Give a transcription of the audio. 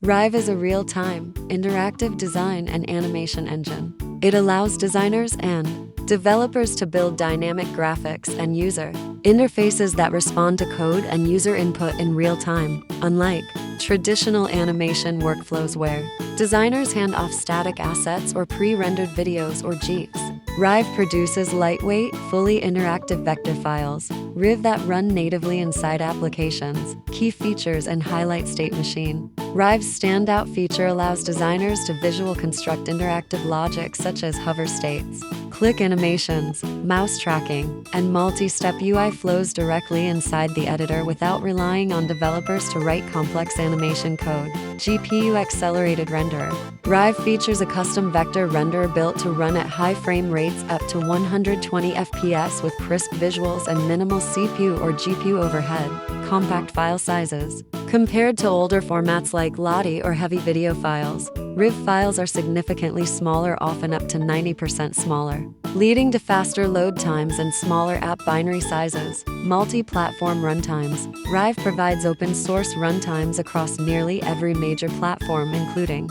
Rive is a real-time, interactive design and animation engine. It allows designers and developers to build dynamic graphics and user interfaces that respond to code and user input in real time, unlike traditional animation workflows where designers hand off static assets or pre-rendered videos or GIFs. Rive produces lightweight, fully interactive vector files, Rive that run natively inside applications. Key features and highlight state machine. Rive's standout feature allows designers to visual construct interactive logic such as hover states, click animations, mouse tracking, and multi-step UI flows directly inside the editor without relying on developers to write complex animation code. GPU-accelerated renderer. Rive features a custom vector renderer built to run at high frame rates up to 120 FPS with crisp visuals and minimal CPU or GPU overhead. Compact file sizes. Compared to older formats like Lottie or heavy video files, Rive files are significantly smaller, often up to 90% smaller, leading to faster load times and smaller app binary sizes. Multi-platform runtimes. Rive provides open-source runtimes across nearly every major platform, including